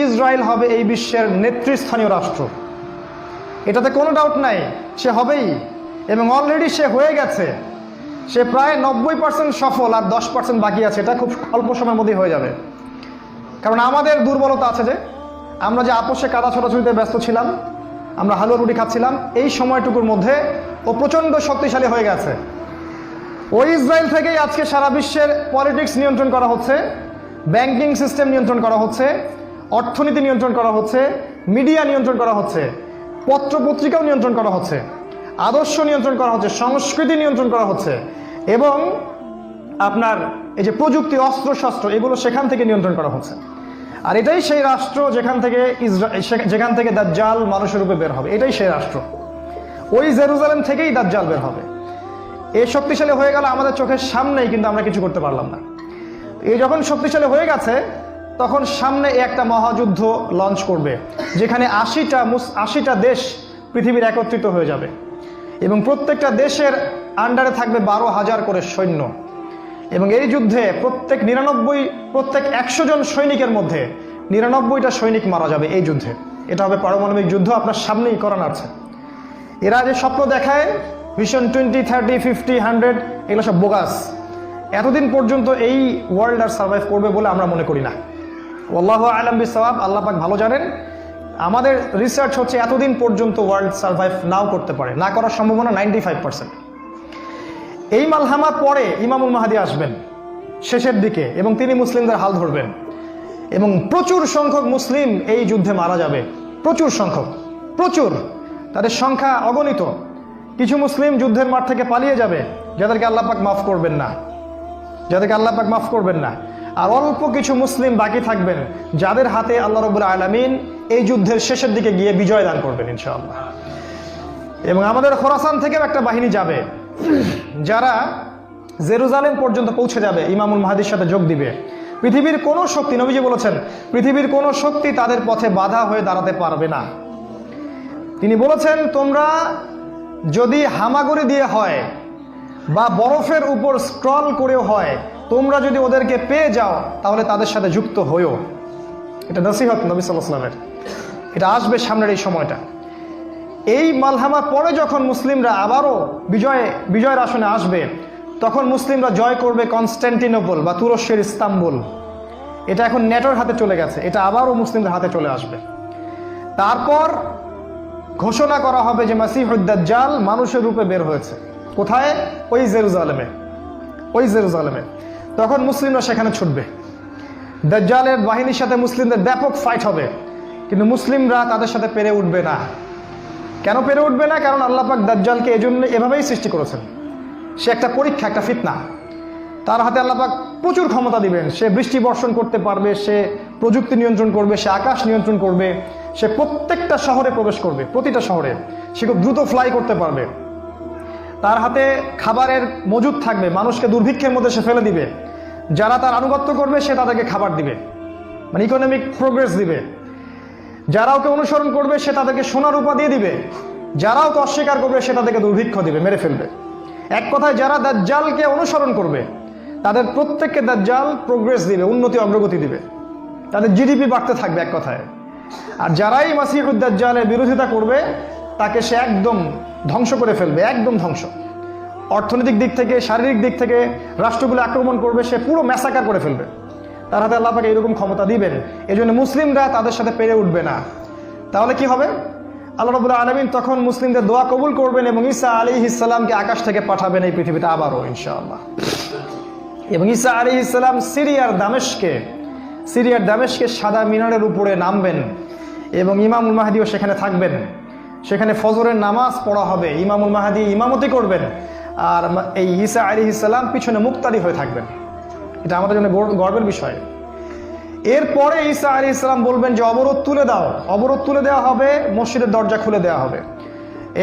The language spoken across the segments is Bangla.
ইসরায়েল হবে এই বিশ্বের নেতৃস্থানীয় রাষ্ট্র, এটাতে কোনো ডাউট নাই, সে হবেই এবং অলরেডি সে হয়ে গেছে। সে প্রায় 90% সফল, আর 10% বাকি আছে। এটা খুব অল্প সময়ের মধ্যেই হয়ে যাবে। কারণ আমাদের দুর্বলতা আছে যে আমরা যে আপোষে কাদা ছোটাছুটিতে ব্যস্ত ছিলাম, আমরা হালুয়া রুটি খাচ্ছিলাম, এই সময়টুকুর মধ্যে ও প্রচণ্ড শক্তিশালী হয়ে গেছে। ওই ইসরায়েল থেকেই আজকে সারা বিশ্বের পলিটিক্স নিয়ন্ত্রণ করা হচ্ছে, ব্যাংকিং সিস্টেম নিয়ন্ত্রণ করা হচ্ছে, অর্থনীতি নিয়ন্ত্রণ করা হচ্ছে, মিডিয়া নিয়ন্ত্রণ করা হচ্ছে, পত্রপত্রিকাও নিয়ন্ত্রণ করা হচ্ছে, আদর্শ নিয়ন্ত্রণ করা হচ্ছে, সংস্কৃতি নিয়ন্ত্রণ করা হচ্ছে, এবং আপনার এই যে প্রযুক্তি, অস্ত্রশস্ত্র, এগুলো সেখান থেকে নিয়ন্ত্রণ করা হচ্ছে। আর এটাই সেই রাষ্ট্র যেখান থেকে দাজ্জাল মানুষের রূপে বের হবে। এটাই সেই রাষ্ট্র। ওই জেরুজালেম থেকেই দাজ্জাল বের হবে। এই শক্তিশালী হয়ে গেল আমাদের চোখের সামনেই, কিন্তু আমরা কিছু করতে পারলাম না। এই যখন শক্তিশালী হয়ে গেছে, তখন সামনে একটা মহাযুদ্ধ লঞ্চ করবে, যেখানে 80টা দেশ পৃথিবীর একত্রিত হয়ে যাবে এবং প্রত্যেকটা দেশের আন্ডারে থাকবে 12,000 করে সৈন্য। এবং এই যুদ্ধে প্রত্যেক 100 জন সৈনিকের মধ্যে 99টা সৈনিক মারা যাবে এই যুদ্ধে। এটা হবে পারমাণবিক যুদ্ধ, আপনার সামনেই করান আছে। এরা যে স্বপ্ন দেখায় ভিশন 20, 30, 50, 100, এগুলো সব বোগাস। এতদিন পর্যন্ত এই ওয়ার্ল্ড আর সার্ভাইভ করবে বলে আমরা মনে করি না। আল্লাহু আ'লাম বিসওয়াব, আল্লাহ পাক ভালো জানেন। আমাদের রিসার্চ হচ্ছে এতদিন পর্যন্ত ওয়ার্ল্ড সার্ভাইভ নাও করতে পারে, না করার সম্ভাবনা 95%। এই মালহামার পরে ইমামুল মাহদী আসবেন শেষের দিকে, এবং তিনি মুসলিমদের হাল ধরবেন এবং প্রচুর সংখ্যক মুসলিম এই যুদ্ধে মারা যাবে। প্রচুর সংখ্যক, প্রচুর, তাদের সংখ্যা অগণিত। কিছু মুসলিম যুদ্ধের মাঠ থেকে পালিয়ে যাবে, যাদেরকে আল্লাহ পাক মাফ করবেন না, আর অল্প কিছু মুসলিম বাকি থাকবেন, যাদের হাতে আল্লাহ রাব্বুল আলামিন এই যুদ্ধের শেষের দিকে গিয়ে বিজয় দান করবেন ইনশাআল্লাহ। এবং আমাদের খোরাসান থেকেও একটা বাহিনী যাবে, যারা জেরুজালেম পর্যন্ত পৌঁছে যাবে, ইমামুল মাহদীর সাথে যোগ দিবে। পৃথিবীর কোনো শক্তি, নবীজি বলেছেন, পৃথিবীর কোনো শক্তি তাদের পথে বাধা হয়ে দাঁড়াতে পারবে না। তিনি বলেছেন, তোমরা যদি হামাগুড়ি দিয়ে হয় বা বরফের উপর স্ক্রল করেও হয়, তোমরা যদি ওদেরকে পেয়ে যাও তাহলে তাদের সাথে যুক্ত হইও। এটা নসিহত নবী সাল্লাল্লাহু আলাইহি ওয়াসাল্লামের। এটা আসবে সামনের এই সময়টা। এই মালহামার পরে যখন মুসলিমরা আবারও বিজয়ের আসনে আসবে, তখন মুসলিমরা জয় করবে কনস্ট্যান্টিনোপল বা তুরস্কের ইস্তাম্বুল। এটা এখন নেটোর হাতে চলে গেছে, এটা আবারও মুসলিমদের হাতে চলে আসবে। তারপর ঘোষণা করা হবে যে মাসিহুদ দাজ্জাল মানুষের রূপে বের হয়েছে। কোথায়? ওই জেরুজালেমে। তখন মুসলিমরা সেখানে ছুটবে। দাজ্জালের বাহিনীর সাথে মুসলিমদের ব্যাপক ফাইট হবে, কিন্তু মুসলিমরা তাদের সাথে পেরে উঠবে না। কেন পেরে উঠবে না? কারণ আল্লাহ পাক দাজ্জালকে এজন্য এভাবেই সৃষ্টি করেছেন। সে একটা পরীক্ষা, একটা ফিতনা। তার হাতে আল্লাহ পাক প্রচুর ক্ষমতা দিবেন। সে বৃষ্টি বর্ষণ করতে পারবে, সে প্রযুক্তি নিয়ন্ত্রণ করবে, সে আকাশ নিয়ন্ত্রণ করবে, সে প্রত্যেকটা শহরে প্রবেশ করবে, প্রতিটা শহরে। সে খুব দ্রুত ফ্লাই করতে পারবে। তার হাতে খাবারের মজুদ থাকবে, মানুষকে দুর্ভিক্ষের মধ্যে সে ফেলে দিবে। যারা তার আনুগত্য করবে সে তাদেরকে খাবার দিবে, মানে ইকোনমিক প্রোগ্রেস দিবে। যারা ওকে অনুসরণ করবে সে তাদেরকে সোনা রূপা দিয়ে দিবে। যারা ওকে অস্বীকার করবে সে তাদেরকে দুর্ভিক্ষ দিবে, মেরে ফেলবে। এক কথায় যারা দাজ্জালকে অনুসরণ করবে তাদের প্রত্যেককে দাজ্জাল প্রোগ্রেস দিবে, উন্নতি অগ্রগতি দিবে, তাদের জিডিপি বাড়তে থাকবে এক কথায়। আর যারাই মাসিহুদ দাজ্জালের বিরোধিতা করবে তাকে সে একদম ধ্বংস করে ফেলবে, একদম ধ্বংস। অর্থনৈতিক দিক থেকে, শারীরিক দিক থেকে রাষ্ট্রগুলো আক্রমণ করবে, সে পুরো ম্যাসাকার করে ফেলবে। তার হাতে আল্লাহ পাক এরকম ক্ষমতা দিবেন। এই জন্য মুসলিমরা তাদের সাথে পেরে উঠবে না। তাহলে কি হবে? আল্লাহ রাব্বুল আলামিন তখন মুসলিমদের দোয়া কবুল করবেন এবং ঈসা আলাইহিস সালামকে আকাশ থেকে পাঠাবেন এই পৃথিবীতে আবারও ইনশাআল্লাহ। এবং ঈসা আলাইহিস সালাম সিরিয়ার দামেস্কে সাদা মিনারের উপরে নামবেন এবং ইমামুল মাহদীও সেখানে থাকবেন। সেখানে ফজরের নামাজ পড়া হবে, ইমামুল মাহদী ইমামতি করবেন, আর এই ঈসা আলাইহিস সালাম পিছনে মুক্তাদি হয়ে থাকবেন। এটা আমাদের জন্য গর্বের বিষয়। এরপরে ঈসা আলাইহিস সালাম বলবেন যে অবরোধ তুলে দেওয়া হবে, মসজিদের দরজা খুলে দেওয়া হবে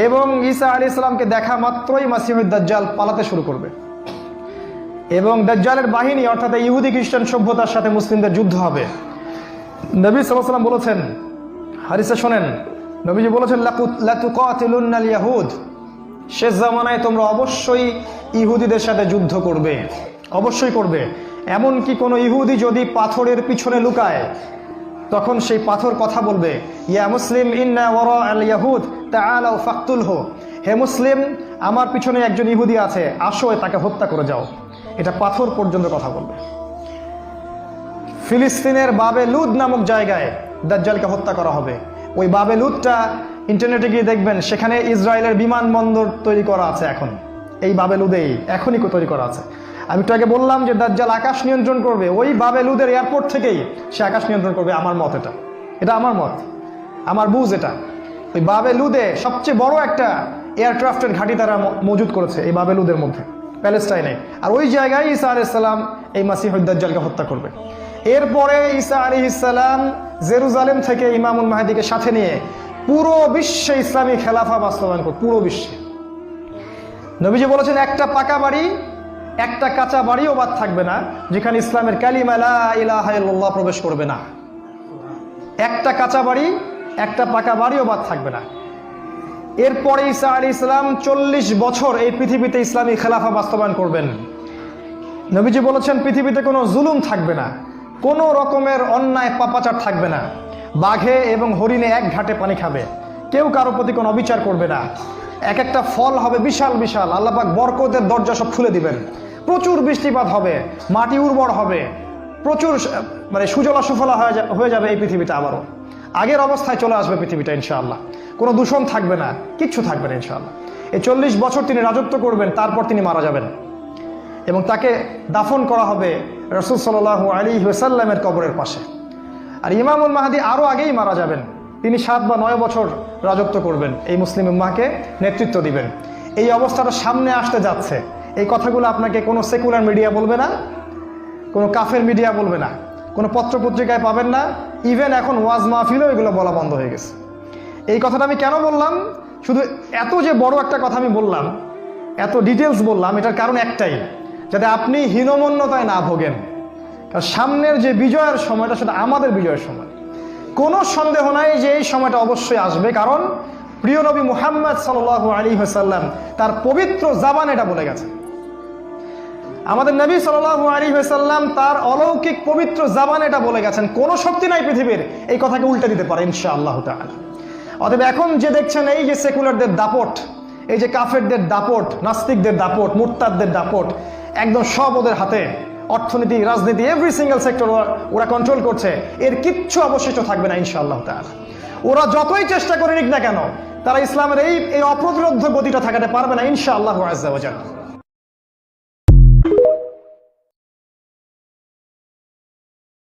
এবং ঈসা আলাইহিস সালামকে দেখা মাত্রই মাসিহুদ দাজ্জাল পালাতে শুরু করবে এবং দাজ্জালের বাহিনী অর্থাৎ ইহুদি খ্রিস্টান সভ্যতার সাথে মুসলিমদের যুদ্ধ হবে। নবী সাল্লাল্লাহু আলাইহি ওয়াসাল্লাম বলেছেন, হাদিসে শোনেন, নবীজি বলেছেন লাতুকাতিলুন্নাল ইয়াহুদ, শেষ জামানায় তোমরা অবশ্যই ইহুদিদের সাথে যুদ্ধ করবে, অবশ্যই করবে। এমনকি কোনো ইহুদি যদি পাথরের পিছনে লুকায়, তখন সেই পাথর কথা বলবে, ইয়া মুসলিম ইন্না ওয়ারা আল ইয়াহুদ তাআলাউ ফাকতুলহু, হে মুসলিম আমার পিছনে একজন ইহুদি আছে, আসো তাকে হত্যা করে যাও। এটা পাথর পর্যন্ত কথা বলবে। ফিলিস্তিনের বাবে লুদ নামক জায়গায় দাজ্জালকে হত্যা করা হবে। ওই বাবে লুদটা ইন্টারনেটে গিয়ে দেখবেন, সেখানে ইসরায়েলের বিমানবন্দর তৈরি করা আছে এখন। এই বাবে লুদেই এখনই তৈরি করা আছে। আমি একটু আগে বললাম যে দাজ্জাল আকাশ নিয়ন্ত্রণ করবে, ওই বাবে লুদের এয়ারপোর্ট থেকেই সে আকাশ নিয়ন্ত্রণ করবে। আমার মত এটা আমার মত, আমার বুঝ এটা। ওই বাবে লুদে সবচেয়ে বড় একটা এয়ারক্রাফটের ঘাঁটি তারা মজুদ করেছে এই বাবে লুদের মধ্যে, প্যালেস্টাইনে। আর ওই জায়গায় ঈসা আলাইহিস সালাম এই মাসিহুদ দাজ্জালকে হত্যা করবে। এরপরে ঈসা আলাইহিস সালাম জেরুজালেম থেকে ইমামুল মাহদিকে সাথে নিয়ে পুরো বিশ্বে ইসলামী খেলাফা বাস্তবায়ন করবে। পুরো বিশ্বে নবীজি বলেছেন, একটা পাকা বাড়ি একটা কাঁচা বাড়িও বাদ থাকবে না যেখানে ইসলামের কালিমা লা ইলাহা ইল্লাল্লাহ প্রবেশ করবে না। একটা কাঁচা বাড়ি একটা পাকা বাড়িও বাদ থাকবে না। এরপরে ঈসা আলাইহিস সালাম 40 বছর এই পৃথিবীতে ইসলামী খেলাফা বাস্তবায়ন করবেন। নবীজি বলেছেন, পৃথিবীতে কোনো জুলুম থাকবে না, কোনো রকমের অন্যায় পাপাচার থাকবে না। বাঘে এবং হরিণে এক ঘাটে পানি খাবে, কেউ কারো প্রতি কোনো অবিচার করবে না। এক একটা ফল হবে বিশাল বিশাল, আল্লাহ পাক বরকতের দরজা সব খুলে দিবেন। প্রচুর বৃষ্টিপাত হবে, মাটি উর্বর হবে, প্রচুর সুজলা সুফলা হয়ে যাবে এই পৃথিবীটা। আবারও আগের অবস্থায় চলে আসবে পৃথিবীটা ইনশাআল্লাহ। কোনো দূষণ থাকবে না, কিচ্ছু থাকবে না ইনশাআল্লাহ। এই 40 বছর তিনি রাজত্ব করবেন, তারপর তিনি মারা যাবেন এবং তাকে দাফন করা হবে রাসূল সাল্লাল্লাহু আলাইহি ওয়াসাল্লামের কবরের পাশে। আর ইমামুল মাহদী আরও আগেই মারা যাবেন। তিনি 7 বা 9 বছর রাজত্ব করবেন, এই মুসলিম উম্মাহকে নেতৃত্ব দিবেন। এই অবস্থাটা সামনে আসতে যাচ্ছে। এই কথাগুলো আপনাকে কোনো সেকুলার মিডিয়া বলবে না, কোনো কাফের মিডিয়া বলবে না, কোনো পত্রপত্রিকায় পাবেন না। ইভেন এখন ওয়াজ মাহফিলেও এগুলো বলা বন্ধ হয়ে গেছে। এই কথাটা আমি কেন বললাম, শুধু এত যে বড় একটা কথা আমি বললাম, এত ডিটেলস বললাম, এটার কারণ একটাই, যাতে আপনি হীনমন্যতায় না ভোগেন। কারণ সামনের যে বিজয়ের সময়টা, সেটা আমাদের বিজয়ের সময়। কোনো সন্দেহ নাই যে এই সময়টা অবশ্যই আসবে, কারণ প্রিয় নবী মুহাম্মদ সাল্লাল্লাহু আলাইহি ওয়াসাল্লাম তার পবিত্র জাবান এটা বলে গেছে। আমাদের নবী সাল্লাল্লাহু আলাইহি ওয়াসাল্লাম তার অলৌকিক পবিত্র জাবান এটা বলে গেছেন, কোনো শক্তি নাই পৃথিবীর এই কথাকে উল্টে দিতে পারে ইনশাআল্লাহ তাআলা। অতএব এখন যে দেখছেন এই যে সেকুলারদের দাপট, এই যে কাফেরদের দাপট, নাস্তিকদের দাপট, মুরতাদদের দাপট, একদম সব ওদের হাতে। অর্থনীতি, রাজনীতি, এভরি সিঙ্গেল সেক্টর ওরা কন্ট্রোল করছে। এর কিচ্ছু অবশিষ্ট থাকবে না ইনশাআল্লাহ তাআলা। ওরা যতই চেষ্টা করে নিক না কেন, তারা ইসলামের এই অপ্রতিরোধ্য গতিটা থাকাতে পারবে না ইনশাআল্লাহু আযজা ওয়া জাল্লা।